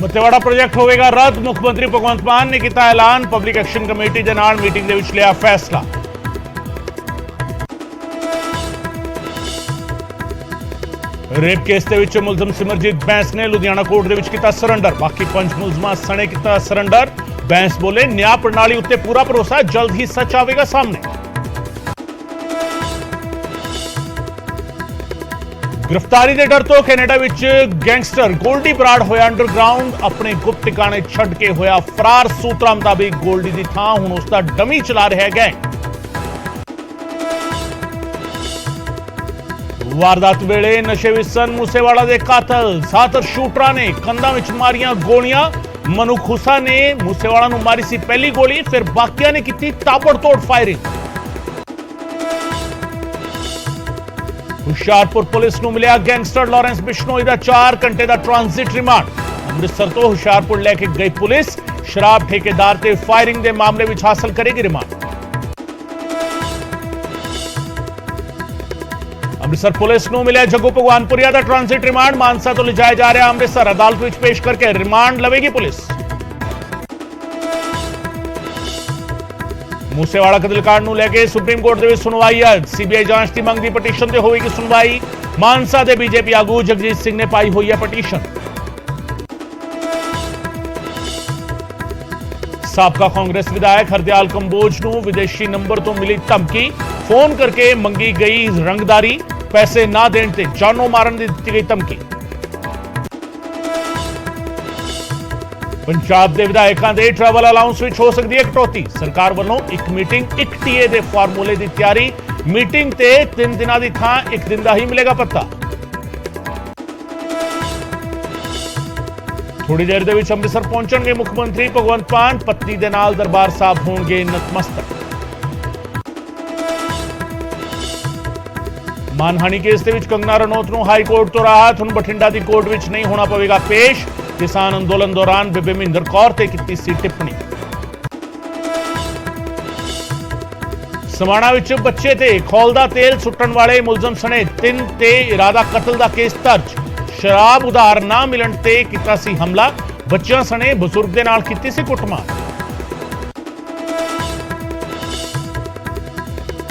Mattewara project ਹੋਵੇਗਾ ਰੱਦ। ਮੁੱਖ ਮੰਤਰੀ ਭਗਵੰਤ ਮਾਨ ਨੇ ਕੀਤਾ ਐਲਾਨ। ਪਬਲਿਕ ਐਕਸ਼ਨ ਕਮੇਟੀ ਦੇ ਨਾਲ ਮੀਟਿੰਗ ਦੇ ਵਿੱਚ ਲਿਆ ਫੈਸਲਾ। ਰੇਪ ਕੇਸ ਦੇ ਵਿੱਚ ਮੁਲਜ਼ਮ ਸਿਮਰਜੀਤ ਬੈਂਸ ਨੇ ਲੁਧਿਆਣਾ ਕੋਰਟ ਦੇ ਵਿੱਚ ਕੀਤਾ ਸਰੈਂਡਰ। ਬਾਕੀ 5 ਮੁਲਜ਼ਮਾਂ ਸਣੇ ਕੀਤਾ ਸਰੈਂਡਰ। ਬੈਂਸ ਬੋਲੇ ਨਿਆਂ ਪ੍ਰਣਾਲੀ ਉੱਤੇ ਪੂਰਾ ਭਰੋਸਾ, ਜਲਦ ਹੀ ਸੱਚ ਆਵੇਗਾ ਸਾਹਮਣੇ। गिरफ्तारी के डर तो कैनेडा विच गैंगस्टर गोल्डी बराड़ होया अंडरग्राउंड। अपने गुप्त ठिकाने छड्ड के होया फरार। सूत्रों मुताबिक गोल्डी की थां हुण उसका डमी चला रहा गैंग। वारदात वेले नशे विच सन मूसेवाड़ा के कातल। सातर शूटरां ने कंधां विच मारियां गोलियां। मनु खुसा ने मूसेवाड़ा नूं मारी सी पहली गोली, फिर बाकियां ने की ताबड़तोड़ फायरिंग। हुशियारपुर पुलिस को मिलिया गैंगस्टर लॉरेंस बिश्नोई का 4 घंटे का ट्रांजिट रिमांड। अमृतसर तो हुशियारपुर लैके गई पुलिस। शराब ठेकेदार ते फायरिंग के मामले में हासिल करेगी रिमांड। अमृतसर पुलिस को मिलिया जग्गू भगवानपुरिया का ट्रांजिट रिमांड। मानसा तो ले जाया जा रहा अमृतसर। अदालत में पेश करके रिमांड लवेगी पुलिस। मूसेवाड़ा कतलकांड को लेकर सुप्रीम कोर्ट के सुनवाई। अज सीबीआई जांच की मंग की पटीशन से होगी सुनवाई। मानसा के बीजेपी आगू जगजीत सिंह ने पाई हुई है पटीशन। साबका कांग्रेस विधायक हरदयाल कंबोज को विदेशी नंबर तो मिली धमकी। फोन करके मंगी गई रंगदारी। पैसे ना देने ते जानों मारन की दी गई धमकी। पंजाब के विधायकों के ट्रैवल अलाउंस में हो सकती है कटौती। सरकार वालों एक मीटिंग एक टीए के फार्मूले की तैयारी। मीटिंग ते 3 दिनों की थां 1 दिन का ही मिलेगा पत्ता। थोड़ी देर के अमृतसर पहुंचेंगे मुख्यमंत्री भगवंत मान। पत्नी के नाल दरबार साहब होंगे नतमस्तक। मानहानि केस के कंगना रनौत को हाईकोर्ट तो राहत। हुण बठिंडा की कोर्ट में नहीं होना पवेगा पेश। किसान अंदोलन दौरान बेबे महेंद्र कौर ते की सी टिप्पणी। समाणा विच बच्चे ते खौलदा तेल सुट्टण वाले मुलजम सने 3 ते इरादा कतल का केस दर्ज। शराब उधार ना मिलण ते कीता सी हमला। बच्चों सने बजुर्ग दे नाल कीती सी कुटमार।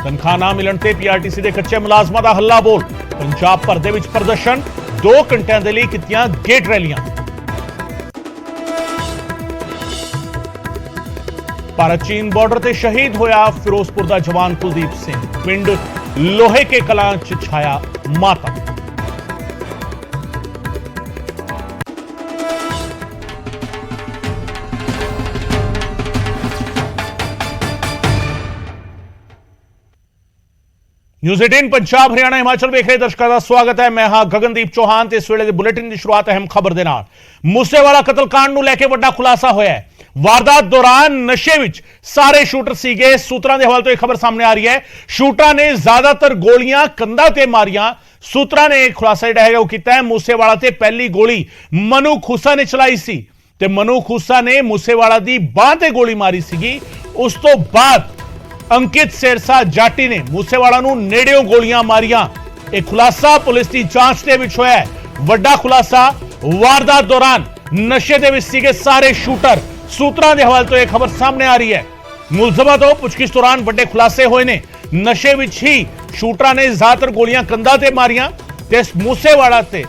तनख्वाह ना मिलण ते पीआरटीसी के कच्चे मुलाजमां दा हल्ला बोल। पंजाब भर दे विच प्रदर्शन। 2 घंटियां दे लई कीतियां गेट रैलियां। भारत चीन बॉर्डर से शहीद होया फिरोजपुर का जवान कुलदीप सिंह। पिंड लोहे के कलां च छाया मातम। न्यूज़ 18 पंजाब हरियाणा हिमाचल वेख रहे दर्शकों का स्वागत है। मैं हां गगनदीप चौहान ते इस वेले दे बुलेटिन की शुरुआत अहम खबर दे नाल। मूसेवाड़ा कतलकांड नूं लैके वड्डा खुलासा होया है। वारदात दौरान नशे विच सारे शूटर सीगे। सूत्रां दे हवाले तो यह खबर सामने आ रही है। शूटरां ने ज्यादातर गोलियां कंधा ते मारियां। सूत्रां ने खुलासा जिहड़ा है वो कीता है। मूसेवाड़ा ते पहली गोली मनु खूसा ने चलाई सी ते मनु खूसा ने मूसेवाड़ा दी बांह ते गोली मारी सीगी। उस तो बाद अंकित सिरसा जाटी ने मूसेवाड़ा नूं नेड़ियों गोलियां मारियां। यह खुलासा पुलिस की जांच दे विच होया है। वड्डा खुलासा। वारदात दौरान नशे दे विच सीगे सारे शूटर। सूत्रां के हवाले तो यह खबर सामने आ रही है। मुलजमां तो पुछगिछ दौरान बड़े खुलासे हुए ने। नशे विच ही शूटरां ने ज्यादातर गोलियां कंधा ते मारियां ते मूसेवाड़ा ते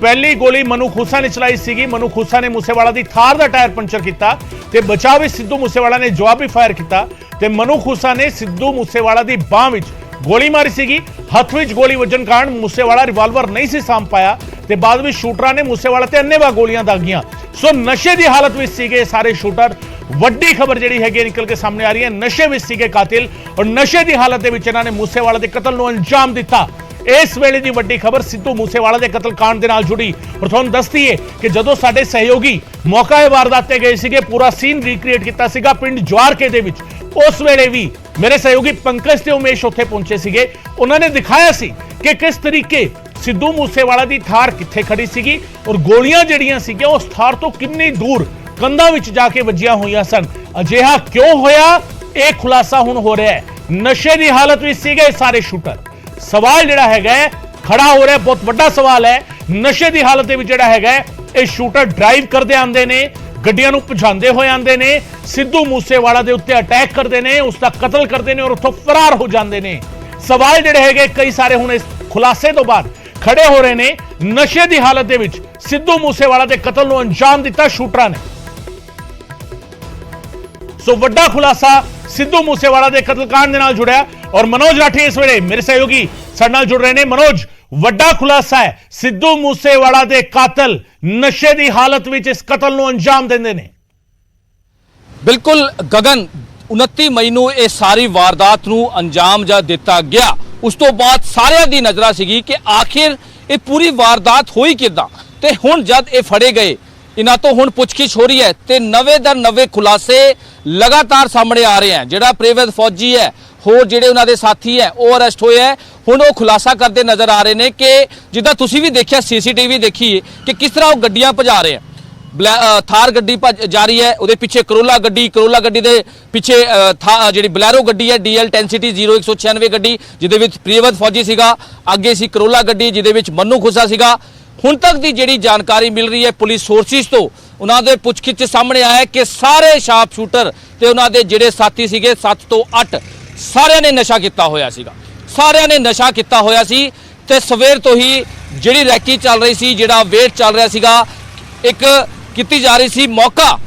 पहली गोली मनु खूसा ने चलाई सीगी। मनु खूसा ने मूसेवाड़ा की थार का टायर पंचर किया ते बचाव विच सिद्धू मूसेवाड़ा ने जवाबी फायर किया ते मनु खूसा ने सिद्धू मूसेवाड़ा की बांह विच गोली मारी सीगी। हथ विच गोली वजन कारण मूसेवाड़ा रिवाल्वर नहीं सी साम पाया ते बाद में शूटरां ने मूसेवाड़ा ते अन्नेवाह गोलियां दागियां। सो नशे की हालत में सीगे सारे शूटर। वड्डी खबर जिहड़ी है निकल के सामने आ रही है। नशे में सीगे कातिल और नशे की हालत में इन्होंने मूसेवाड़ा के कतल नूं अंजाम दिता। इस वेले की वड्डी खबर सिद्धू मूसेवाड़ा के कतल कांड के नाल जुड़ी। और तुहानूं दस दईए कि जदों साडे सहयोगी मौका वारदात ते गए सीगे, पूरा सीन रिक्रिएट किया सीगा पिंड ज्वारके दे विच। उस वेले भी मेरे सहयोगी पंकज ते उमेश उत्थे पहुंचे सीगे। उन्होंने दिखाया सी कि किस तरीके सिद्धू मूसेवाड़ा की थार कित्थे खड़ी सीगी और गोलियां जड़ियां सीगियां उस थार तो कितनी दूर कंधा विच जाके वजियां हुईयां सन। अजिहा क्यों होया, यह खुलासा हुण हो रहा है। नशे की हालत में सीगे सारे शूटर। सवाल जिहड़ा हैगा खड़ा हो रहा है, बहुत बड़ा सवाल है। नशे की हालत में जिहड़ा हैगा ਇਹ ਸ਼ੂਟਰ ਡਰਾਈਵ ਕਰਦੇ ਆਉਂਦੇ ਨੇ, ਗੱਡੀਆਂ ਨੂੰ ਭਜਾਉਂਦੇ ਹੋਏ ਆਉਂਦੇ ਨੇ, ਸਿੱਧੂ ਮੂਸੇਵਾਲਾ ਦੇ ਉੱਤੇ ਅਟੈਕ ਕਰਦੇ ਨੇ, ਉਸ ਦਾ ਕਤਲ ਕਰਦੇ ਨੇ ਔਰ ਉੱਥੋਂ ਫਰਾਰ ਹੋ ਜਾਂਦੇ ਨੇ। ਸਵਾਲ ਜਿਹੜੇ ਹੈਗੇ ਕਈ ਸਾਰੇ ਹੁਣ ਇਸ ਖੁਲਾਸੇ ਤੋਂ ਬਾਅਦ ਖੜੇ ਹੋ ਰਹੇ ਨੇ। ਨਸ਼ੇ ਦੀ ਹਾਲਤ ਦੇ ਵਿੱਚ ਸਿੱਧੂ ਮੂਸੇਵਾਲਾ ਦੇ ਕਤਲ ਨੂੰ ਅੰਜਾਮ ਦਿੱਤਾ ਸ਼ੂਟਰਾਂ ਨੇ। ਸੋ ਵੱਡਾ ਖੁਲਾਸਾ ਸਿੱਧੂ ਮੂਸੇਵਾਲਾ ਦੇ ਕਤਲकांड ਦੇ ਨਾਲ ਜੁੜਿਆ ਔਰ ਮਨੋਜ ਰਾਠੀ ਇਸ ਵੇਲੇ ਮੇਰੇ ਸਹਿਯੋਗੀ ਸਾਡੇ ਨਾਲ ਜੁੜ ਰਹੇ ਨੇ। ਮਨੋਜ, ਵੱਡਾ ਖੁਲਾਸਾ ਹੈ, ਸਿੱਧੂ ਮੂਸੇਵਾਲਾ ਦੇ ਕਾਤਲ ਨਸ਼ੇ ਦੀ ਹਾਲਤ ਵਿੱਚ ਇਸ ਕਤਲ ਨੂੰ ਅੰਜਾਮ ਦਿੰਦੇ ਨੇ। ਬਿਲਕੁਲ ਗਗਨ, 29 ਮਈ ਨੂੰ ਇਹ ਸਾਰੀ ਵਾਰਦਾਤ ਨੂੰ ਅੰਜਾਮ ਜਦ ਦਿੱਤਾ ਗਿਆ, ਉਸ ਤੋਂ ਬਾਅਦ ਸਾਰਿਆਂ ਦੀ ਨਜ਼ਰਾਂ ਸੀਗੀ ਕਿ ਆਖਿਰ ਇਹ ਪੂਰੀ ਵਾਰਦਾਤ ਹੋਈ ਕਿੱਦਾਂ। ਤੇ ਹੁਣ ਜਦ ਇਹ ਫੜੇ ਗਏ, ਇਹਨਾਂ ਤੋਂ ਹੁਣ ਪੁੱਛਗਿੱਛ ਹੋ ਰਹੀ ਹੈ ਤੇ ਨਵੇਂ ਦਰ ਨਵੇਂ ਖੁਲਾਸੇ ਲਗਾਤਾਰ ਸਾਹਮਣੇ ਆ ਰਹੇ ਹਨ। ਜਿਹੜਾ ਪ੍ਰੇਵਤ ਫੌਜੀ ਹੈ, ਹੋਰ ਜਿਹੜੇ ਉਹਨਾਂ ਦੇ ਸਾਥੀ ਹੈ, ਉਹ ਅਰੈਸਟ ਹੋਏ ਹੈ। ਹੁਣ ਉਹ ਖੁਲਾਸਾ ਕਰਦੇ ਨਜ਼ਰ ਆ ਰਹੇ ਨੇ ਕਿ ਜਿੱਦਾਂ ਤੁਸੀਂ ਵੀ ਦੇਖਿਆ, ਸੀਸੀਟੀਵੀ ਦੇਖੀ ਕਿ ਕਿਸ ਤਰ੍ਹਾਂ ਉਹ ਗੱਡੀਆਂ ਭਜਾ ਰਹੇ ਆ। ਥਾਰ ਗੱਡੀ ਜਾ ਰਹੀ ਹੈ, ਉਹਦੇ ਪਿੱਛੇ ਕਰੋਲਾ ਗੱਡੀ ਦੇ ਪਿੱਛੇ ਜਿਹੜੀ ਬਲੈਰੋ ਗੱਡੀ ਹੈ DL 10 0196 ਗੱਡੀ, ਜਿਹਦੇ ਵਿੱਚ ਪ੍ਰੇਵਤ ਫੌਜੀ ਸੀਗਾ। ਅੱਗੇ ਸੀ ਕਰੋਲਾ ਗੱਡੀ ਜਿਹਦੇ ਵਿੱਚ ਮੰਨੂ ਖੁੱਸਾ ਸੀਗਾ। ਹੁਣ ਤੱਕ ਦੀ ਜਿਹੜੀ ਜਾਣਕਾਰੀ ਮਿਲ ਰਹੀ ਹੈ ਪੁਲਿਸ ਸੋਰਸਿਸ ਤੋਂ, ਉਹਨਾਂ ਦੇ ਪੁੱਛਗਿੱਛ ਸਾਹਮਣੇ ਆਇਆ ਕਿ ਸਾਰੇ ਸ਼ਾਰਪ ਸ਼ੂਟਰ ਤੇ ਉਹਨਾਂ ਦੇ ਜਿਹੜੇ ਸਾਥੀ ਸੀਗੇ 7 ਤੋਂ 8 ਸਾਰਿਆਂ ਨੇ ਨਸ਼ਾ ਕੀਤਾ ਹੋਇਆ ਸੀ। ਤੇ ਸਵੇਰ ਤੋਂ ਹੀ ਜਿਹੜੀ ਰੈਕੀ ਚੱਲ ਰਹੀ ਸੀ, ਜਿਹੜਾ ਵੇਟ ਚੱਲ ਰਿਹਾ ਸੀਗਾ, ਇੱਕ ਕੀਤੀ ਜਾ ਰਹੀ ਸੀ ਮੌਕਾ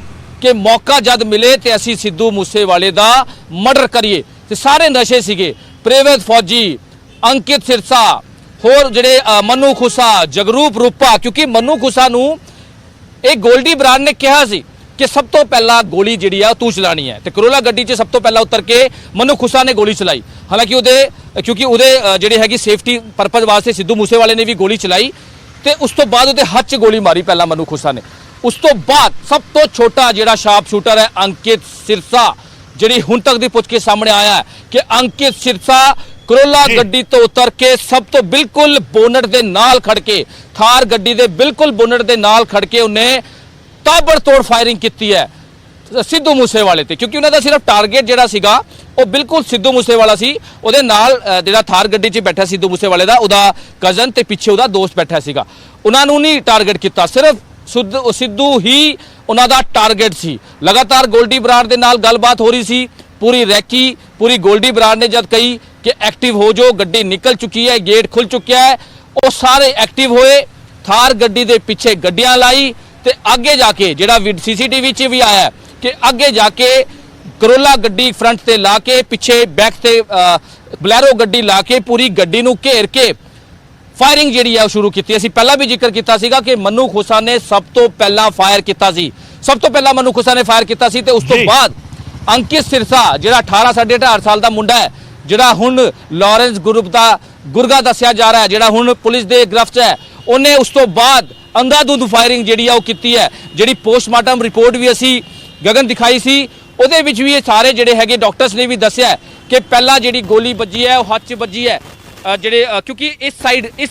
ਜਦ ਮਿਲੇ ਤੇ ਅਸੀਂ ਸਿੱਧੂ ਮੂਸੇਵਾਲੇ ਦਾ ਮਰਡਰ ਕਰੀਏ। ਤੇ ਸਾਰੇ ਨਸ਼ੇ ਸੀਗੇ। ਪ੍ਰੇਵਤ ਫੌਜੀ, ਅੰਕਿਤ ਸਿਰਸਾ, ਹੋਰ ਜਿਹੜੇ ਮੰਨੂ ਖੁੱਸਾ, ਜਗਰੂਪ ਰੂਪਾ, ਕਿਉਂਕਿ ਮੰਨੂ ਖੁੱਸਾ ਨੂੰ ਇਹ ਗੋਲਡੀ ਬਰਾੜ ਨੇ ਕਿਹਾ ਸੀ ਕਿ ਸਭ ਤੋਂ ਪਹਿਲਾਂ ਗੋਲੀ ਜਿਹੜੀ ਆ ਤੂੰ ਚਲਾਣੀ ਹੈ। ਤੇ ਕਰੋਲਾ ਗੱਡੀ 'ਚ ਸਭ ਤੋਂ ਪਹਿਲਾਂ ਉਤਰ ਕੇ ਮੰਨੂ ਖੁੱਸਾ ਨੇ ਗੋਲੀ ਚਲਾਈ। ਹਾਲਾਂਕਿ ਉਹਦੇ ਜਿਹੜੇ ਹੈਗੀ ਸੇਫਟੀ ਪਰਪਸ ਵਾਸਤੇ ਸਿੱਧੂ ਮੂਸੇਵਾਲੇ ਨੇ ਵੀ ਗੋਲੀ ਚਲਾਈ ਤੇ ਉਸ ਤੋਂ ਬਾਅਦ ਉਹਦੇ ਹੱਥ 'ਚ ਗੋਲੀ ਮਾਰੀ ਪਹਿਲਾਂ ਮੰਨੂ ਖੁੱਸਾ ਨੇ। ਉਸ ਤੋਂ ਬਾਅਦ ਸਭ ਤੋਂ ਛੋਟਾ ਜਿਹੜਾ ਸ਼ਾਰਪ ਸ਼ੂਟਰ ਹੈ ਅੰਕਿਤ ਸਿਰਸਾ, ਜਿਹੜੀ ਹੁਣ ਤੱਕ ਦੀ ਪੁੱਛਗਿੱਛ ਸਾਹਮਣੇ ਆਇਆ ਹੈ ਕਿ ਅੰਕਿਤ ਸਿਰਸਾ ਕਰੋਲਾ ਗੱਡੀ ਤੋਂ ਉਤਰ ਕੇ ਸਭ ਤੋਂ ਬਿਲਕੁਲ ਬੋਨਟ ਦੇ ਨਾਲ ਖੜ ਕੇ, ਥਾਰ ਗੱਡੀ ਦੇ ਬਿਲਕੁਲ ਬੋਨਟ ਦੇ ਨਾਲ ਖੜ ਕੇ ਉਹਨੇ ਤਾਬੜਤੋੜ ਫਾਇਰਿੰਗ ਕੀਤੀ ਹੈ ਸਿੱਧੂ ਮੂਸੇਵਾਲੇ ਤੇ। ਕਿਉਂਕਿ ਉਹਨਾਂ ਦਾ ਸਿਰਫ ਟਾਰਗੇਟ ਜਿਹੜਾ ਸੀਗਾ ਉਹ ਬਿਲਕੁਲ ਸਿੱਧੂ ਮੂਸੇਵਾਲਾ ਸੀ। ਉਹਦੇ ਨਾਲ ਜਿਹੜਾ ਥਾਰ ਗੱਡੀ 'ਚ ਬੈਠਾ ਸਿੱਧੂ ਮੂਸੇਵਾਲੇ ਦਾ, ਉਹਦਾ ਕਜ਼ਨ ਤੇ ਪਿੱਛੇ ਉਹਦਾ ਦੋਸਤ ਬੈਠਾ ਸੀਗਾ। ਉਹਨਾਂ ਨੂੰ ਨਹੀਂ ਟਾਰਗੇਟ ਕੀਤਾ, ਸਿਰਫ ਸਿੱਧੂ ਹੀ ਉਹਨਾਂ ਦਾ ਟਾਰਗੇਟ ਸੀ। ਲਗਾਤਾਰ ਗੋਲਡੀ ਬਰਾੜ ਦੇ ਨਾਲ ਗੱਲਬਾਤ ਹੋ ਰਹੀ ਸੀ। ਪੂਰੀ ਰੈਕੀ ਪੂਰੀ ਗੋਲਡੀ ਬਰਾੜ ਨੇ ਜਦ ਕਹੀ ਕਿ ਐਕਟਿਵ ਹੋ ਜਾਓ, ਗੱਡੀ ਨਿਕਲ ਚੁੱਕੀ ਹੈ, ਗੇਟ ਖੁੱਲ ਚੁੱਕਿਆ ਹੈ, ਉਹ ਸਾਰੇ ਐਕਟਿਵ ਹੋਏ। ਥਾਰ ਗੱਡੀ ਦੇ ਪਿੱਛੇ ਗੱਡੀਆਂ ਲਾਈ ਤੇ ਅੱਗੇ ਜਾ ਕੇ ਜਿਹੜਾ ਸੀਸੀਟੀਵੀ 'ਚ ਵੀ ਆਇਆ ਕਿ ਅੱਗੇ ਜਾ ਕੇ ਕਰੋਲਾ ਗੱਡੀ ਫਰੰਟ ਤੇ ਲਾ ਕੇ, ਪਿੱਛੇ ਬੈਕ ਤੇ ਬਲੈਰੋ ਗੱਡੀ ਲਾ ਕੇ ਪੂਰੀ ਗੱਡੀ ਨੂੰ ਘੇਰ ਕੇ ਫਾਇਰਿੰਗ ਜਿਹੜੀ ਹੈ ਉਹ ਸ਼ੁਰੂ ਕੀਤੀ। ਅਸੀਂ ਪਹਿਲਾਂ ਵੀ ਜ਼ਿਕਰ ਕੀਤਾ ਸੀਗਾ ਕਿ ਮੰਨੂ ਖੁੱਸਾ ਨੇ ਸਭ ਤੋਂ ਪਹਿਲਾਂ ਫਾਇਰ ਕੀਤਾ ਸੀ। ਤੇ ਉਸ ਤੋਂ ਬਾਅਦ ਅੰਕਿਤ ਸਿਰਸਾ, ਜਿਹੜਾ 18.5 ਸਾਲ ਦਾ ਮੁੰਡਾ ਹੈ, ਜਿਹੜਾ ਹੁਣ ਲਾਰੈਂਸ ਗਰੁੱਪ ਦਾ ਗੁਰਗਾ ਦੱਸਿਆ ਜਾ ਰਿਹਾ ਹੈ, ਜਿਹੜਾ ਹੁਣ ਪੁਲਿਸ ਦੇ ਗ੍ਰਿਫਤ 'ਚ ਹੈ, ਉਹਨੇ ਉਸ ਤੋਂ ਬਾਅਦ ਅੰਧਾਧੁੰਦ ਫਾਇਰਿੰਗ ਜਿਹੜੀ ਆ ਉਹ ਕੀਤੀ ਹੈ। ਜਿਹੜੀ ਪੋਸਟਮਾਰਟਮ ਰਿਪੋਰਟ ਵੀ ਅਸੀਂ ਗਗਨ ਦਿਖਾਈ ਸੀ, ਉਹਦੇ ਵਿੱਚ ਵੀ ਇਹ ਸਾਰੇ ਜਿਹੜੇ ਹੈਗੇ ਡਾਕਟਰਸ ਨੇ ਵੀ ਦੱਸਿਆ ਕਿ ਪਹਿਲਾਂ ਜਿਹੜੀ ਗੋਲੀ ਵੱਜੀ ਹੈ ਉਹ ਹੱਥ 'ਚ ਵੱਜੀ ਹੈ। ਕਿਉਂਕਿ ਇਸ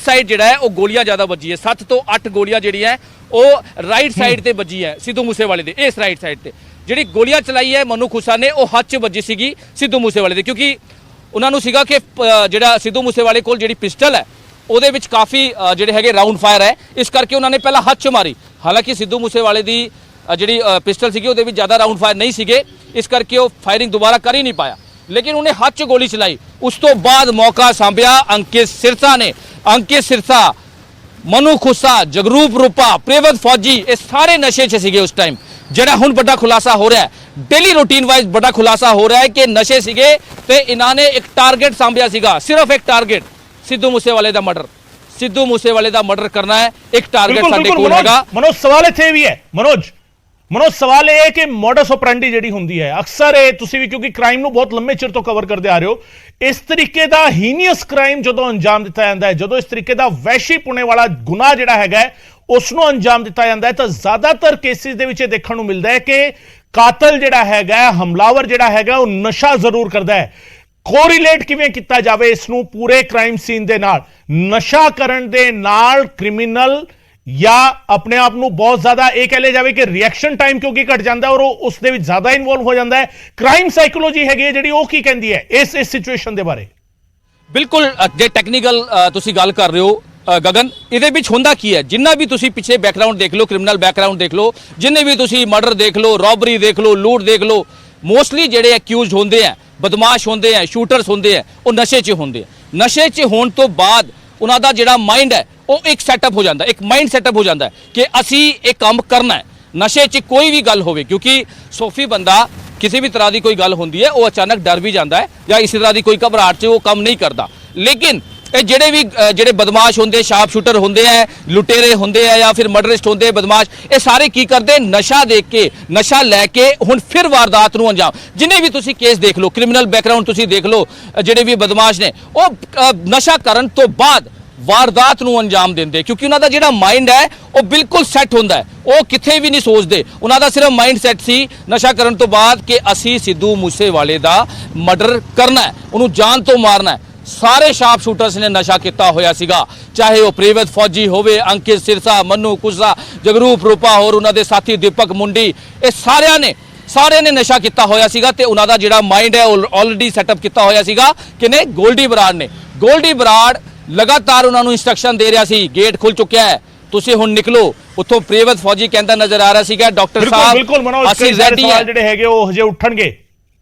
ਸਾਈਡ ਜਿਹੜਾ ਹੈ ਉਹ ਗੋਲੀਆਂ ਜ਼ਿਆਦਾ ਵੱਜੀ ਹੈ। 7 ਤੋਂ 8 ਗੋਲੀਆਂ ਜਿਹੜੀਆਂ ਉਹ ਰਾਈਟ ਸਾਈਡ ਤੇ ਵੱਜੀ ਹੈ ਸਿੱਧੂ ਮੂਸੇਵਾਲੇ ਦੇ। ਇਸ ਰਾਈਟ ਸਾਈਡ ਤੇ ਜਿਹੜੀ ਗੋਲੀਆਂ ਚਲਾਈ ਹੈ ਮੰਨੂ ਖੁੱਸਾ ਨੇ, ਉਹ ਹੱਥ 'ਚ ਵੱਜੀ ਸੀਗੀ ਸਿੱਧੂ ਮੂਸੇਵਾਲੇ ਦੇ। ਕਿਉਂਕਿ ਉਹਨਾਂ ਨੂੰ ਸੀਗਾ ਕਿ ਜਿਹੜਾ ਸਿੱਧੂ ਮੂਸੇਵਾਲੇ ਕੋਲ ਜਿਹੜੀ ਪਿਸਟਲ ਹੈ ਉਹਦੇ ਵਿੱਚ ਕਾਫੀ ਜਿਹੜੇ ਹੈਗੇ ਰਾਉਂਡ ਫਾਇਰ ਹੈ, ਇਸ ਕਰਕੇ ਉਹਨਾਂ ਨੇ ਪਹਿਲਾਂ ਹੱਥ 'ਚ ਮਾਰੀ। ਹਾਲਾਂਕਿ ਸਿੱਧੂ ਮੂਸੇਵਾਲੇ ਦੀ ਜਿਹੜੀ ਪਿਸਟਲ ਸੀਗੀ ਉਹਦੇ ਵਿੱਚ ਜ਼ਿਆਦਾ ਰਾਉਂਡ ਫਾਇਰ ਨਹੀਂ ਸੀਗੇ, ਇਸ ਕਰਕੇ ਉਹ ਫਾਇਰਿੰਗ ਦੁਬਾਰਾ ਕਰ ਹੀ ਨਹੀਂ ਪਾਇਆ। ਲੇਕਿਨ ਉਹਨੇ ਹੱਥ 'ਚ ਗੋਲੀ ਚਲਾਈ। ਉਸ ਤੋਂ ਬਾਅਦ ਮੌਕਾ ਸਾਂਭਿਆ ਅੰਕਿਤ ਸਿਰਸਾ ਨੇ। ਅੰਕਿਤ ਸਿਰਸਾ, ਮਨੂ ਖੁੱਸਾ, ਜਗਰੂਪ ਰੂਪਾ, ਪ੍ਰੇਵਤ ਫੌਜੀ, ਇਹ ਸਾਰੇ ਨਸ਼ੇ 'ਚ ਸੀਗੇ ਉਸ ਟਾਈਮ। ਜਿਹੜਾ ਹੁਣ ਵੱਡਾ ਖੁਲਾਸਾ ਹੋ ਰਿਹਾ ਹੈ, ਡੇਲੀ ਰੂਟੀਨ ਵਾਈਜ਼ ਵੱਡਾ ਖੁਲਾਸਾ ਹੋ ਰਿਹਾ ਹੈ ਕਿ ਨਸ਼ੇ ਸੀਗੇ ਤੇ ਇਹਨਾਂ ਨੇ ਇੱਕ ਟਾਰਗੇਟ ਸਾਂਭਿਆ ਸੀਗਾ, ਸਿਰਫ ਇੱਕ ਟਾਰਗੇਟ, ਸਿੱਧੂ ਮੂਸੇਵਾਲੇ ਦਾ ਮਰਡਰ। ਸਿੱਧੂ ਮੂਸੇਵਾਲੇ ਦਾ ਮਰਡਰ ਕਰਨਾ ਹੈ, ਇੱਕ ਟਾਰਗੇਟ ਸਾਡੇ ਕੋਲ ਹੈਗਾ। ਮਨੋਜ, ਸਵਾਲ ਇੱਥੇ ਵੀ ਹੈ ਮਨੋਜ ਸਵਾਲ ਇਹ ਹੈ ਕਿ ਮੋਡਸ ਆਪਰੈਂਡੀ ਜਿਹੜੀ ਹੁੰਦੀ ਹੈ, ਅਕਸਰ ਇਹ ਤੁਸੀਂ ਵੀ ਕਿਉਂਕਿ ਕ੍ਰਾਈਮ ਨੂੰ ਬਹੁਤ ਲੰਮੇ ਚਿਰ ਤੋਂ ਕਵਰ ਕਰਦੇ ਆ ਰਹੇ ਹੋ, ਇਸ ਤਰੀਕੇ ਦਾ ਹੀਨੀਅਸ ਕ੍ਰਾਈਮ ਜਦੋਂ ਅੰਜਾਮ ਦਿੱਤਾ ਜਾਂਦਾ ਹੈ, ਜਦੋਂ ਇਸ ਤਰੀਕੇ ਦਾ ਵਹਿਸ਼ੀ ਪੁਣੇ ਵਾਲਾ ਗੁਨਾਹ ਜਿਹੜਾ ਹੈਗਾ ਉਸ ਨੂੰ ਅੰਜਾਮ ਦਿੱਤਾ ਜਾਂਦਾ ਹੈ, ਤਾਂ ਜ਼ਿਆਦਾਤਰ ਕੇਸਿਸ ਦੇ ਵਿੱਚ ਇਹ ਦੇਖਣ ਨੂੰ ਮਿਲਦਾ ਹੈ ਕਿ ਕਾਤਲ ਜਿਹੜਾ ਹੈਗਾ, ਹਮਲਾਵਰ ਜਿਹੜਾ ਹੈਗਾ, ਉਹ ਨਸ਼ਾ ਜ਼ਰੂਰ ਕਰਦਾ ਹੈ। ਕੋਰਿਲੇਟ ਕਿਵੇਂ ਕੀਤਾ ਜਾਵੇ ਇਸ ਨੂੰ ਪੂਰੇ ਕ੍ਰਾਈਮ ਸੀਨ ਦੇ ਨਾਲ? ਨਸ਼ਾ ਕਰਨ ਦੇ ਨਾਲ ਕ੍ਰਿਮੀਨਲ ਜਾਂ ਆਪਣੇ ਆਪ ਨੂੰ ਬਹੁਤ ਜ਼ਿਆਦਾ ਇਹ ਕਹਿ ਲਿਆ ਜਾਵੇ ਕਿ ਰਿਐਕਸ਼ਨ ਟਾਈਮ ਕਿਉਂਕਿ ਘਟ ਜਾਂਦਾ ਔਰ ਉਹ ਉਸ ਦੇ ਵਿੱਚ ਜ਼ਿਆਦਾ ਇਨਵੋਲਵ ਹੋ ਜਾਂਦਾ ਹੈ। ਕ੍ਰਾਈਮ ਸਾਈਕੋਲੋਜੀ ਹੈਗੀ ਹੈ ਜਿਹੜੀ, ਉਹ ਕੀ ਕਹਿੰਦੀ ਹੈ ਇਸ ਸਿਚੁਏਸ਼ਨ ਦੇ ਬਾਰੇ? ਬਿਲਕੁਲ, ਜੇ ਟੈਕਨੀਕਲ ਤੁਸੀਂ ਗੱਲ ਕਰ ਰਹੇ ਹੋ ਗਗਨ ਇਹਦੇ ਵਿੱਚ ਹੁੰਦਾ ਕੀ ਹੈ, ਜਿੰਨਾ ਵੀ ਤੁਸੀਂ ਪਿੱਛੇ ਬੈਕਗ੍ਰਾਉਂਡ ਦੇਖ ਲਓ, ਕ੍ਰਿਮੀਨਲ ਬੈਕਗ੍ਰਾਉਂਡ ਦੇਖ ਲਓ, ਜਿੰਨੇ ਵੀ ਤੁਸੀਂ ਮਰਡਰ ਦੇਖ ਲਓ, ਰੌਬਰੀ ਦੇਖ ਲਓ, ਲੂਟ ਦੇਖ ਲਓ, ਮੋਸਟਲੀ ਜਿਹੜੇ ਅਕਿਊਜ਼ਡ ਹੁੰਦੇ ਆ, ਬਦਮਾਸ਼ ਹੁੰਦੇ ਆ, ਸ਼ੂਟਰਸ ਹੁੰਦੇ ਆ, ਉਹ ਨਸ਼ੇ 'ਚ ਹੁੰਦੇ ਆ। ਨਸ਼ੇ 'ਚ ਹੋਣ ਤੋਂ ਬਾਅਦ ਉਹਨਾਂ ਦਾ ਜਿਹੜਾ ਮਾਈਂਡ ਹੈ ਉਹ ਇੱਕ ਸੈਟਅਪ ਹੋ ਜਾਂਦਾ, ਇੱਕ ਮਾਈਂਡ ਸੈਟਅਪ ਹੋ ਜਾਂਦਾ ਕਿ ਅਸੀਂ ਇਹ ਕੰਮ ਕਰਨਾ ਹੈ। ਨਸ਼ੇ 'ਚ ਕੋਈ ਵੀ ਗੱਲ ਹੋਵੇ, ਕਿਉਂਕਿ ਸੋਫੀ ਬੰਦਾ ਕਿਸੇ ਵੀ ਤਰ੍ਹਾਂ ਦੀ ਕੋਈ ਗੱਲ ਹੁੰਦੀ ਹੈ ਉਹ ਅਚਾਨਕ ਡਰ ਵੀ ਜਾਂਦਾ ਹੈ ਜਾਂ ਇਸੇ ਤਰ੍ਹਾਂ ਦੀ ਕੋਈ ਘਬਰਾਹਟ 'ਚ ਉਹ ਕੰਮ ਨਹੀਂ ਕਰਦਾ। ਲੇਕਿਨ ਇਹ ਜਿਹੜੇ ਬਦਮਾਸ਼ ਹੁੰਦੇ, ਸ਼ਾਰਪ ਸ਼ੂਟਰ ਹੁੰਦੇ ਆ, ਲੁਟੇਰੇ ਹੁੰਦੇ ਆ ਜਾਂ ਫਿਰ ਮਰਡਰਿਸਟ ਹੁੰਦੇ ਆ, ਬਦਮਾਸ਼, ਇਹ ਸਾਰੇ ਕੀ ਕਰਦੇ, ਨਸ਼ਾ ਦੇਖ ਕੇ, ਨਸ਼ਾ ਲੈ ਕੇ ਹੁਣ ਫਿਰ ਵਾਰਦਾਤ ਨੂੰ ਅੰਜਾਮ। ਜਿੰਨੇ ਵੀ ਤੁਸੀਂ ਕੇਸ ਦੇਖ ਲਓ, ਕ੍ਰਿਮੀਨਲ ਬੈਕਗ੍ਰਾਉਂਡ ਤੁਸੀਂ ਦੇਖ ਲਓ, ਜਿਹੜੇ ਵੀ ਬਦਮਾਸ਼ ਨੇ ਉਹ ਨਸ਼ਾ ਕਰਨ ਤੋਂ ਬਾਅਦ ਵਾਰਦਾਤ ਨੂੰ ਅੰਜਾਮ ਦਿੰਦੇ, ਕਿਉਂਕਿ ਉਹਨਾਂ ਦਾ ਜਿਹੜਾ ਮਾਈਂਡ ਹੈ ਉਹ ਬਿਲਕੁਲ ਸੈੱਟ ਹੁੰਦਾ ਹੈ। ਉਹ ਕਿੱਥੇ ਵੀ ਨਹੀਂ ਸੋਚਦੇ, ਉਹਨਾਂ ਦਾ ਸਿਰਫ ਮਾਈਂਡ ਸੈੱਟ ਸੀ ਨਸ਼ਾ ਕਰਨ ਤੋਂ ਬਾਅਦ ਕਿ ਅਸੀਂ ਸਿੱਧੂ ਮੂਸੇਵਾਲੇ ਦਾ ਮਰਡਰ ਕਰਨਾ ਹੈ, ਉਹਨੂੰ ਜਾਨ ਤੋਂ ਮਾਰਨਾ ਹੈ। ਸਾਰੇ ਸ਼ਾਰਪ ਸ਼ੂਟਰਸ ਨੇ ਨਸ਼ਾ ਕੀਤਾ ਹੋਇਆ ਸੀਗਾ, ਚਾਹੇ ਉਹ ਪ੍ਰੀਵਤ ਫੌਜੀ ਹੋਵੇ, ਅੰਕਿਤ ਸਿਰਸਾ, ਮੰਨੂ ਕੁਸਾ, ਜਗਰੂਪ ਰੂਪਾ, ਹੋਰ ਉਹਨਾਂ ਦੇ ਸਾਥੀ ਦੀਪਕ ਮੁੰਡੀ, ਇਹ ਸਾਰਿਆਂ ਨੇ ਨਸ਼ਾ ਕੀਤਾ ਹੋਇਆ ਸੀਗਾ ਤੇ ਉਹਨਾਂ ਦਾ ਜਿਹੜਾ ਮਾਈਂਡ ਹੈ ਉਹ ਆਲਰੇਡੀ ਸੈਟਅਪ ਕੀਤਾ ਹੋਇਆ ਸੀਗਾ। ਕਿਨੇ? ਗੋਲਡੀ ਬਰਾੜ ਨੇ। ਗੋਲਡੀ ਬਰਾੜ ਲਗਾਤਾਰ ਉਹਨਾਂ ਨੂੰ ਇਨਸਟਰਕਸ਼ਨ ਦੇ ਰਿਹਾ ਸੀ, ਗੇਟ ਖੁੱਲ ਚੁੱਕਿਆ ਹੈ, ਤੁਸੀਂ ਹੁਣ ਨਿਕਲੋ। ਉੱਥੋਂ ਪ੍ਰੀਵਤ ਫੌਜੀ ਕਹਿੰਦਾ ਨਜ਼ਰ ਆ ਰਿਹਾ ਸੀਗਾ, ਡਾਕਟਰ ਸਾਹਿਬ ਬਿਲਕੁਲ ਮਨੋਜ, ਅਸੀਂ ਰੈਡੀ ਹਾਂ। ਜਿਹੜੇ ਹੈਗੇ ਉਹ ਹਜੇ ਉੱਠਣਗੇ।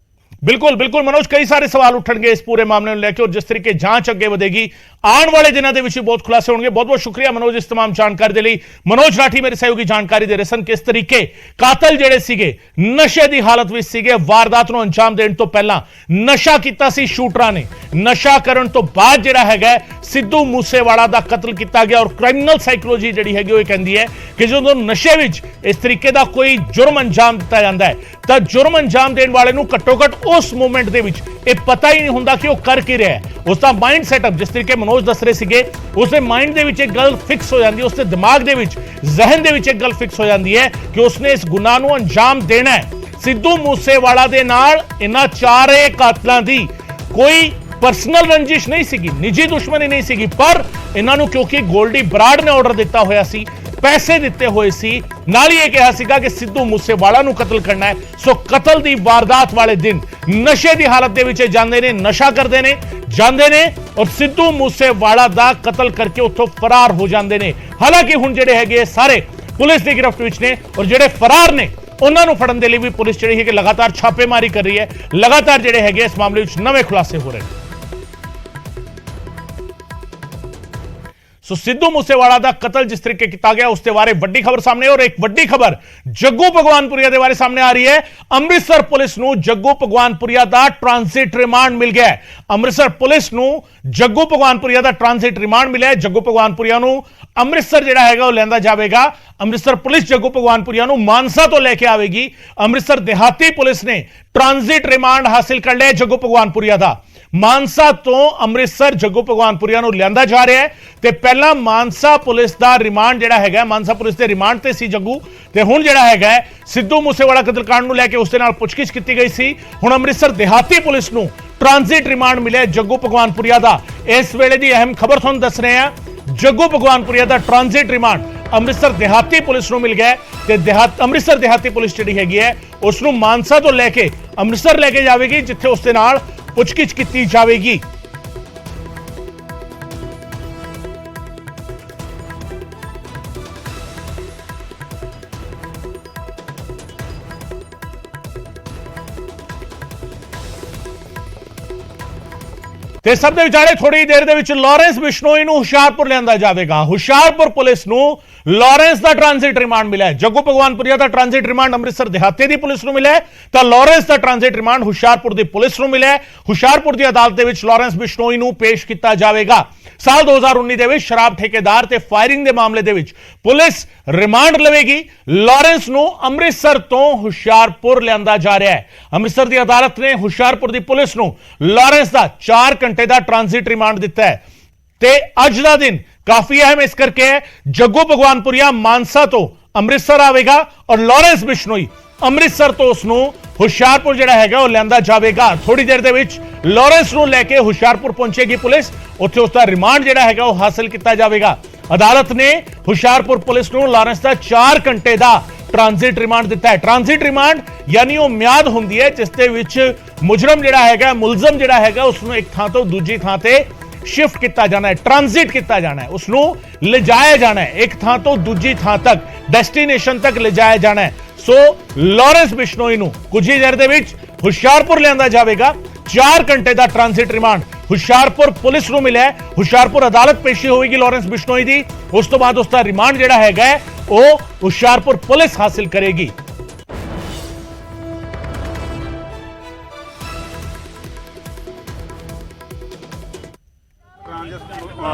ਬਿਲਕੁਲ ਮਨੋਜ, ਕਈ ਸਾਰੇ ਸਵਾਲ ਉੱਠਣਗੇ ਇਸ ਪੂਰੇ ਮਾਮਲੇ ਨੂੰ ਲੈ ਕੇ, ਔਰ ਜਿਸ ਤਰੀਕੇ ਜਾਂਚ ਅੱਗੇ ਵਧੇਗੀ ਆਉਣ ਵਾਲੇ ਦਿਨਾਂ ਦੇ ਵਿੱਚ ਵੀ ਬਹੁਤ ਖੁਲਾਸੇ ਹੋਣਗੇ। ਬਹੁਤ ਬਹੁਤ ਸ਼ੁਕਰੀਆ ਮਨੋਜ ਇਸ तमाम ਜਾਣਕਾਰੀ ਦੇ ਲਈ। ਮਨੋਜ ਰਾਠੀ ਮੇਰੇ ਸਹਿਯੋਗੀ ਜਾਣਕਾਰੀ ਦੇ ਰਹੇ ਸਨ ਕਿਸ ਤਰੀਕੇ ਕਾਤਲ ਜਿਹੜੇ ਸੀਗੇ ਨਸ਼ੇ ਦੀ ਹਾਲਤ ਵਿੱਚ ਸੀਗੇ। ਵਾਰਦਾਤ ਨੂੰ ਅੰਜਾਮ ਦੇਣ ਤੋਂ ਪਹਿਲਾਂ ਨਸ਼ਾ ਕੀਤਾ ਸੀ ਸ਼ੂਟਰਾਂ ਨੇ, ਨਸ਼ਾ ਕਰਨ ਤੋਂ ਬਾਅਦ ਜਿਹੜਾ ਹੈਗਾ ਸਿੱਧੂ ਮੂਸੇਵਾਲਾ ਦਾ ਕਤਲ ਕੀਤਾ ਗਿਆ। ਔਰ ਕ੍ਰਿਮੀਨਲ ਸਾਈਕੋਲੋਜੀ ਜਿਹੜੀ ਹੈਗੀ ਉਹ ਕਹਿੰਦੀ ਹੈ ਕਿ ਜਦੋਂ ਨਸ਼ੇ ਵਿੱਚ ਇਸ ਤਰੀਕੇ ਦਾ ਕੋਈ ਜੁਰਮ ਅੰਜਾਮ ਦਿੱਤਾ ਜਾਂਦਾ ਹੈ ਤਾਂ ਜੁਰਮ ਅੰਜਾਮ ਦੇਣ ਵਾਲੇ ਨੂੰ ਘੱਟੋ ਘੱਟ ਉਸ ਮੂਮੈਂਟ ਦੇ ਵਿੱਚ ਇਹ ਪਤਾ ਹੀ ਨਹੀਂ ਹੁੰਦਾ ਕਿ ਉਹ ਕਰ ਕੀ ਰਿਹਾ ਹੈ। ਉਸ ਦਾ ਮਾਈਂਡ ਸੈਟਅਪ, ਜਿਸ ਤਰੀਕੇ ਮਨੋਜ ਦੱਸ ਰਹੇ ਸੀਗੇ, ਉਸਦੇ ਮਾਈਂਡ ਦੇ ਵਿੱਚ ਇੱਕ ਗੱਲ ਫਿਕਸ ਹੋ ਜਾਂਦੀ ਹੈ, ਉਸਦੇ ਦਿਮਾਗ ਦੇ ਵਿੱਚ, ਜ਼ਹਿਨ ਦੇ ਵਿੱਚ ਇੱਕ ਗੱਲ ਫਿਕਸ ਹੋ ਜਾਂਦੀ ਹੈ ਕਿ ਉਸਨੇ ਇਸ ਗੁਨਾਹ ਨੂੰ ਅੰਜਾਮ ਦੇਣਾ ਹੈ। ਸਿੱਧੂ ਮੂਸੇਵਾਲਾ ਦੇ ਨਾਲ ਇਹਨਾਂ ਚਾਰੇ ਕਾਤਲਾਂ ਦੀ ਕੋਈ ਪਰਸਨਲ ਰੰਜਿਸ਼ ਨਹੀਂ ਸੀਗੀ, ਨਿੱਜੀ ਦੁਸ਼ਮਣੀ ਨਹੀਂ ਸੀਗੀ, ਪਰ ਇਹਨਾਂ ਨੂੰ ਕਿਉਂਕਿ ਗੋਲਡੀ ਬਰਾੜ ਨੇ ਆਰਡਰ ਦਿੱਤਾ ਹੋਇਆ ਸੀ, ਪੈਸੇ ਦਿੱਤੇ ਹੋਏ ਸੀ, ਨਾਲ ਹੀ ਇਹ ਕਿਹਾ ਸੀਗਾ ਕਿ ਸਿੱਧੂ ਮੂਸੇਵਾਲਾ ਨੂੰ ਕਤਲ ਕਰਨਾ ਹੈ। ਸੋ ਕਤਲ ਦੀ ਵਾਰਦਾਤ ਵਾਲੇ ਦਿਨ ਨਸ਼ੇ ਦੀ ਹਾਲਤ ਦੇ ਵਿੱਚ ਜਾਂਦੇ ਨੇ, ਨਸ਼ਾ ਕਰਦੇ ਨੇ, ਜਾਂਦੇ ਨੇ ਔਰ ਸਿੱਧੂ ਮੂਸੇਵਾਲਾ ਦਾ ਕਤਲ ਕਰਕੇ ਉੱਥੋਂ ਫਰਾਰ ਹੋ ਜਾਂਦੇ ਨੇ। ਹਾਲਾਂਕਿ ਹੁਣ ਜਿਹੜੇ ਹੈਗੇ ਸਾਰੇ ਪੁਲਿਸ ਦੀ ਗਿਰਫਤ ਵਿੱਚ ਨੇ ਔਰ ਜਿਹੜੇ ਫਰਾਰ ਨੇ ਉਹਨਾਂ ਨੂੰ ਫੜਨ ਦੇ ਲਈ ਵੀ ਪੁਲਿਸ ਜਿਹੜੀ ਹੈ ਕਿ ਲਗਾਤਾਰ ਛਾਪੇਮਾਰੀ ਕਰ ਰਹੀ ਹੈ। ਲਗਾਤਾਰ ਜਿਹੜੇ ਹੈਗੇ ਇਸ ਮਾਮਲੇ ਵਿੱਚ ਨਵੇਂ ਖੁਲਾਸੇ ਹੋ ਰਹੇ ਨੇ। ਸੋ ਸਿੱਧੂ ਮੂਸੇਵਾਲਾ ਦਾ ਕਤਲ ਜਿਸ ਤਰੀਕੇ ਕੀਤਾ ਗਿਆ ਉਸ ਦੇ ਬਾਰੇ ਵੱਡੀ ਖਬਰ ਸਾਹਮਣੇ, ਔਰ ਇੱਕ ਵੱਡੀ ਖਬਰ ਜੱਗੂ ਭਗਵਾਨਪੁਰੀਆ ਦੇ ਬਾਰੇ ਸਾਹਮਣੇ ਆ ਰਹੀ ਹੈ। ਅੰਮ੍ਰਿਤਸਰ ਪੁਲਿਸ ਨੂੰ ਜੱਗੂ ਭਗਵਾਨਪੁਰੀਆ ਦਾ ਟ੍ਰਾਂਜ਼ਿਟ ਰਿਮਾਂਡ ਮਿਲ ਗਿਆ ਹੈ। ਅੰਮ੍ਰਿਤਸਰ ਪੁਲਿਸ ਨੂੰ ਜੱਗੂ ਭਗਵਾਨਪੁਰੀਆ ਦਾ ਟ੍ਰਾਂਜ਼ਿਟ ਰਿਮਾਂਡ ਮਿਲਿਆ ਹੈ। ਜੱਗੂ ਭਗਵਾਨਪੁਰੀਆ ਨੂੰ ਅੰਮ੍ਰਿਤਸਰ ਜਿਹੜਾ ਹੈਗਾ ਉਹ ਲੈਂਦਾ ਜਾਵੇਗਾ। ਅੰਮ੍ਰਿਤਸਰ ਪੁਲਿਸ ਜੱਗੂ ਭਗਵਾਨਪੁਰੀਆ ਨੂੰ ਮਾਨਸਾ ਤੋਂ ਲੈ ਕੇ ਆਵੇਗੀ। ਅੰਮ੍ਰਿਤਸਰ ਦਿਹਾਤੀ ਪੁਲਿਸ ਨੇ ਟ੍ਰਾਂਜ਼ਿਟ ਰਿਮਾਂਡ ਹਾਸਿਲ ਕਰ ਲਿਆ ਜੱਗੂ ਭਗਵਾਨਪੁਰੀਆ ਦਾ। ਮਾਨਸਾ ਤੋਂ ਅੰਮ੍ਰਿਤਸਰ ਜੱਗੂ ਭਗਵਾਨਪੁਰੀਆ ਨੂੰ ਲਿਆਂਦਾ ਜਾ ਰਿਹਾ ਹੈ ਤੇ ਪਹਿਲਾਂ ਮਾਨਸਾ ਪੁਲਿਸ ਦਾ ਰਿਮਾਂਡ ਜਿਹੜਾ ਹੈਗਾ, ਮਾਨਸਾ ਪੁਲਿਸ ਦੇ ਰਿਮਾਂਡ ਤੇ ਸੀ ਜੱਗੂ, ਤੇ ਹੁਣ ਜਿਹੜਾ ਹੈਗਾ ਸਿੱਧੂ ਮੂਸੇਵਾਲਾ ਕਤਲकांड ਨੂੰ ਲੈ ਕੇ ਉਸ ਦੇ ਨਾਲ ਪੁੱਛਗਿੱਛ ਕੀਤੀ ਗਈ ਸੀ। ਹੁਣ ਅੰਮ੍ਰਿਤਸਰ ਦਿਹਾਤੀ ਪੁਲਿਸ ਨੂੰ ਟ੍ਰਾਂਜ਼ਿਟ ਰਿਮਾਂਡ ਮਿਲਿਆ ਜੱਗੂ ਭਗਵਾਨਪੁਰੀਆ ਦਾ। ਇਸ ਵੇਲੇ ਦੀ ਅਹਿਮ ਖਬਰ ਤੁਹਾਨੂੰ ਦੱਸ ਰਹੇ ਹਾਂ, ਜੱਗੂ ਭਗਵਾਨਪੁਰੀਆ ਦਾ ਟ੍ਰਾਂਜ਼ਿਟ ਰਿਮਾਂਡ ਅੰਮ੍ਰਿਤਸਰ ਦਿਹਾਤੀ ਪੁਲਿਸ ਨੂੰ ਮਿਲ ਗਿਆ ਤੇ ਅੰਮ੍ਰਿਤਸਰ ਦਿਹਾਤੀ ਪੁਲਿਸ ਜਿਹੜੀ ਹੈਗੀ ਹੈ ਉਸ ਨੂੰ ਮਾਨਸਾ ਤੋਂ ਲੈ ਕੇ ਅੰਮ੍ਰਿਤਸਰ ਲੈ ਕੇ ਜਾਵੇਗੀ, ਜਿੱਥੇ ਉਸ ਦੇ ਨਾਲ ਪੁੱਛਗਿੱਛ ਕੀਤੀ ਜਾਵੇਗੀ। ਤੇ ਸਭ ਦੇ ਵਿਚਾਲੇ ਥੋੜੀ ਦੇਰ ਦੇ ਵਿੱਚ ਲਾਰੈਂਸ ਬਿਸ਼ਨੋਈ ਨੂੰ ਹੁਸ਼ਿਆਰਪੁਰ ਲਿਆਂਦਾ ਜਾਵੇਗਾ। ਹੁਸ਼ਿਆਰਪੁਰ ਪੁਲਿਸ ਨੂੰ ਲਾਰੈਂਸ ਦਾ ਟ੍ਰਾਂਜ਼ਿਟ ਰਿਮਾਂਡ ਮਿਲਿਆ ਹੈ। ਜੱਗੂ ਭਗਵਾਨਪੁਰੀਆ ਦਾ ਟ੍ਰਾਂਜ਼ਿਟ ਰਿਮਾਂਡ ਅੰਮ੍ਰਿਤਸਰ ਦਿਹਾਤੀ ਦੀ ਪੁਲਿਸ ਨੂੰ ਮਿਲਿਆ ਹੈ ਤਾਂ ਲਾਰੈਂਸ ਦਾ ਟ੍ਰਾਂਜ਼ਿਟ ਰਿਮਾਂਡ ਹੁਸ਼ਿਆਰਪੁਰ ਦੀ ਪੁਲਿਸ ਨੂੰ ਮਿਲਿਆ ਹੈ। ਹੁਸ਼ਿਆਰਪੁਰ ਦੀ ਅਦਾਲਤ ਦੇ ਵਿੱਚ ਲਾਰੈਂਸ ਬਿਸ਼ਨੋਈ ਨੂੰ ਪੇਸ਼ ਕੀਤਾ ਜਾਵੇਗਾ। ਸਾਲ 2019 ਦੇ ਵਿੱਚ ਸ਼ਰਾਬ ਠੇਕੇਦਾਰ ਤੇ ਫਾਇਰਿੰਗ ਦੇ ਮਾਮਲੇ ਦੇ ਵਿੱਚ ਪੁਲਿਸ ਰਿਮਾਂਡ ਲਵੇਗੀ। ਲਾਰੈਂਸ ਨੂੰ ਅੰਮ੍ਰਿਤਸਰ ਤੋਂ ਹੁਸ਼ਿਆਰਪੁਰ ਲਿਆਂਦਾ ਜਾ ਰਿਹਾ ਹੈ। ਅੰਮ੍ਰਿਤਸਰ ਦੀ ਅਦਾਲਤ ਨੇ ਹੁਸ਼ਿਆਰਪੁਰ ਦੀ ਪੁਲਿਸ ਨੂੰ ਲਾਰੈਂਸ ਦਾ 4 ਘੰਟੇ ਦਾ ਟ੍ਰਾਂਜ਼ਿਟ ਰਿਮਾਂਡ ਦਿੱਤਾ ਹੈ ਤੇ ਅੱਜ ਦਾ ਦਿਨ ਕਾਫੀ ਅਹਿਮ ਇਸ ਕਰਕੇ ਹੈ, ਜੱਗੂ ਭਗਵਾਨਪੁਰੀਆ ਮਾਨਸਾ ਤੋਂ ਅੰਮ੍ਰਿਤਸਰ ਆਵੇਗਾ ਔਰ ਲਾਰੈਂਸ ਬਿਸ਼ਨੋਈ ਅੰਮ੍ਰਿਤਸਰ ਤੋਂ ਉਸ ਨੂੰ ਹੁਸ਼ਿਆਰਪੁਰ ਜਿਹੜਾ ਹੈਗਾ ਉਹ ਲਿਆਂਦਾ ਜਾਵੇਗਾ। ਥੋੜੀ ਦੇਰ ਦੇ ਵਿੱਚ ਲਾਰੈਂਸ ਨੂੰ ਲੈ ਕੇ ਹੁਸ਼ਿਆਰਪੁਰ ਪਹੁੰਚੇਗੀ ਪੁਲਿਸ, ਉੱਥੇ ਉਸ ਦਾ ਰਿਮਾਂਡ ਜਿਹੜਾ ਹੈਗਾ ਉਹ ਹਾਸਲ ਕੀਤਾ ਜਾਵੇਗਾ। ਅਦਾਲਤ ਨੇ ਹੁਸ਼ਿਆਰਪੁਰ ਪੁਲਿਸ ਨੂੰ ਲਾਰੈਂਸ ਦਾ 4 ਘੰਟੇ ਦਾ ਟ੍ਰਾਂਜ਼ਿਟ ਰਿਮਾਂਡ ਦਿੱਤਾ ਹੈ। ਟ੍ਰਾਂਜ਼ਿਟ ਰਿਮਾਂਡ ਯਾਨੀ ਉਹ ਮਿਆਦ ਹੁੰਦੀ ਹੈ ਜਿਸ ਦੇ ਵਿੱਚ ਮੁਜਰਮ ਜਿਹੜਾ ਹੈਗਾ, ਮੁਲਜ਼ਮ ਜਿਹੜਾ ਹੈਗਾ, ਉਸ ਨੂੰ ਇੱਕ ਥਾਂ ਤੋਂ ਦੂਜੀ ਥਾਂ ਤੇ ਸ਼ਿਫਟ ਕੀਤਾ ਜਾਣਾ ਹੈ, ਟ੍ਰਾਂਜ਼ਿਟ ਕੀਤਾ ਜਾਣਾ ਹੈ, ਉਸ ਨੂੰ ਲਿਜਾਇਆ ਜਾਣਾ ਹੈ, ਇੱਕ ਥਾਂ ਤੋਂ ਦੂਜੀ ਥਾਂ ਤੱਕ, ਡੈਸਟੀਨੇਸ਼ਨ ਤੱਕ ਲਿਜਾਇਆ ਜਾਣਾ ਹੈ। ਸੋ ਲਾਰੈਂਸ ਬਿਸ਼ਨੋਈ ਨੂੰ ਕੁਝ ਹੀ ਦੇਰ ਦੇ ਵਿੱਚ ਹੁਸ਼ਿਆਰਪੁਰ ਲਿਆਂਦਾ ਜਾਵੇਗਾ। 4 ਘੰਟੇ ਦਾ ਟ੍ਰਾਂਜ਼ਿਟ ਰਿਮਾਂਡ ਹੁਸ਼ਿਆਰਪੁਰ ਪੁਲਿਸ ਨੂੰ ਮਿਲਿਆ ਹੈ। ਹੁਸ਼ਿਆਰਪੁਰ ਅਦਾਲਤ ਪੇਸ਼ੀ ਹੋਵੇਗੀ ਲਾਰੈਂਸ ਬਿਸ਼ਨੋਈ ਦੀ, ਉਸ ਤੋਂ ਬਾਅਦ ਉਸ ਦਾ ਰਿਮਾਂਡ ਜਿਹੜਾ ਹੈਗਾ ਹੈ, ਉਹ ਹੁਸ਼ਿਆਰਪੁਰ ਪੁਲਿਸ ਹਾਸਿਲ ਕਰੇਗੀ।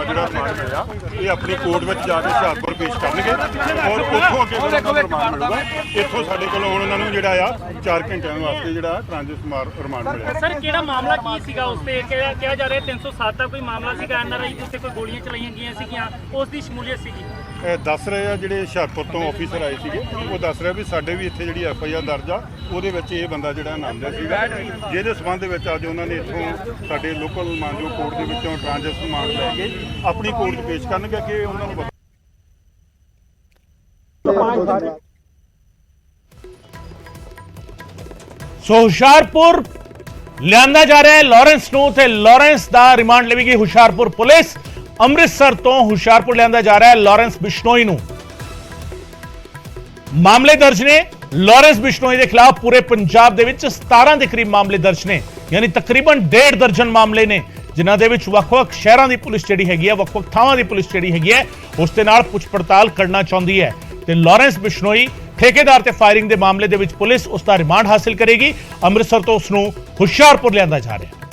ਜਿਹੜਾ ਰਿਮਾਂਡ ਮਿਲਿਆ ਇਹ ਆਪਣੀ ਕੋਰਟ ਵਿੱਚ ਜਾ ਕੇ ਹੁਸ਼ਿਆਰਪੁਰ ਪੇਸ਼ ਕਰਨਗੇ ਔਰ ਉੱਥੋਂ ਅੱਗੇ ਉਹਨਾਂ ਨੂੰ ਰਿਮਾਂਡ ਮਿਲੂਗਾ। ਇੱਥੋਂ ਸਾਡੇ ਕੋਲ ਹੁਣ ਉਹਨਾਂ ਨੂੰ ਜਿਹੜਾ ਆ 4 ਘੰਟਿਆਂ ਵਾਸਤੇ ਜਿਹੜਾ ਟ੍ਰਾਂਜ਼ਿਟ ਰਿਮਾਂਡ ਮਿਲਿਆ। ਸਰ ਕਿਹੜਾ ਮਾਮਲਾ ਕੀ ਸੀਗਾ? ਉਸ ਤੇ ਕਿਹਾ ਜਾ ਰਿਹਾ 307 ਦਾ ਕੋਈ ਮਾਮਲਾ ਸੀਗਾ, ਐਨਆਰਆਈ ਦੇ ਉੱਤੇ ਕੋਈ ਗੋਲੀਆਂ ਚਲਾਈਆਂ ਗਈਆਂ ਸੀਗੀਆਂ, ਉਸ ਦੀ ਸ਼ਮੂਲੀਅਤ ਸੀਗੀ। ਇਹ ਦੱਸ ਰਹੇ ਆ ਜਿਹੜੇ ਹੁਸ਼ਿਆਰਪੁਰ ਤੋਂ ਆਫੀਸਰ ਆਏ ਸੀਗੇ, ਉਹ ਦੱਸ ਰਿਹਾ ਵੀ ਸਾਡੇ ਵੀ ਇੱਥੇ ਜਿਹੜੀ FIR ਦਰਜ ਆ ਉਹਦੇ ਵਿੱਚ ਇਹ ਬੰਦਾ ਜਿਹੜਾ ਨਾਮਜ਼ਦ ਸੀਗਾ, ਜਿਹਦੇ ਸਬੰਧ ਵਿੱਚ ਅੱਜ ਉਹਨਾਂ ਨੇ ਇੱਥੋਂ ਸਾਡੇ ਲੋਕਲ ਮਾਨਜੋ ਕੋਰਟ ਦੇ ਵਿੱਚੋਂ ਟ੍ਰਾਂਜ਼ਿਟ ਰਿਮਾਂਡ ਲੈ ਕੇ ਆਪਣੀ ਕੋਰਟ 'ਚ ਪੇਸ਼ ਕਰਨਗੇ ਕਿ ਉਹਨਾਂ ਨੂੰ ਸੋ ਹੁਸ਼ਿਆਰਪੁਰ ਲਿਆਂਦਾ ਜਾ ਰਿਹਾ ਹੈ ਲਾਰੈਂਸ ਨੂੰ, ਤੇ ਲਾਰੈਂਸ ਦਾ ਰਿਮਾਂਡ ਲਵੇਗੀ ਹੁਸ਼ਿਆਰਪੁਰ ਪੁਲਿਸ। ਅੰਮ੍ਰਿਤਸਰ ਤੋਂ ਹੁਸ਼ਿਆਰਪੁਰ ਲਿਆਂਦਾ ਜਾ ਰਿਹਾ ਹੈ ਲਾਰੈਂਸ ਬਿਸ਼ਨੋਈ ਨੂੰ। ਮਾਮਲੇ ਦਰਜ ਨੇ ਲਾਰੈਂਸ ਬਿਸ਼ਨੋਈ ਦੇ ਖਿਲਾਫ ਪੂਰੇ ਪੰਜਾਬ ਦੇ ਵਿੱਚ 17 ਦੇ ਕਰੀਬ ਮਾਮਲੇ ਦਰਜ ਨੇ, ਯਾਨੀ ਤਕਰੀਬਨ 1.5 ਦਰਜਨ ਮਾਮਲੇ ਨੇ, ਜਿਨ੍ਹਾਂ ਦੇ ਵਿੱਚ ਵੱਖ-ਵੱਖ ਸ਼ਹਿਰਾਂ ਦੀ ਪੁਲਿਸ ਜਿਹੜੀ ਹੈਗੀ ਹੈ, ਵੱਖ-ਵੱਖ ਥਾਵਾਂ ਦੀ ਪੁਲਿਸ ਜਿਹੜੀ ਹੈਗੀ ਹੈ, ਉਸ ਦੇ ਨਾਲ ਪੁੱਛ ਪੜਤਾਲ ਕਰਨਾ ਚਾਹੁੰਦੀ ਹੈ। ਤੇ ਲਾਰੈਂਸ ਬਿਸ਼ਨੋਈ ਠੇਕੇਦਾਰ ਤੇ ਫਾਇਰਿੰਗ ਦੇ ਮਾਮਲੇ ਦੇ ਵਿੱਚ ਪੁਲਿਸ ਉਸ ਦਾ ਰਿਮਾਂਡ ਹਾਸਿਲ ਕਰੇਗੀ। ਅੰਮ੍ਰਿਤਸਰ ਤੋਂ ਉਸ ਨੂੰ ਹੁਸ਼ਿਆਰਪੁਰ ਲਿਆਂਦਾ ਜਾ ਰਿਹਾ ਹੈ।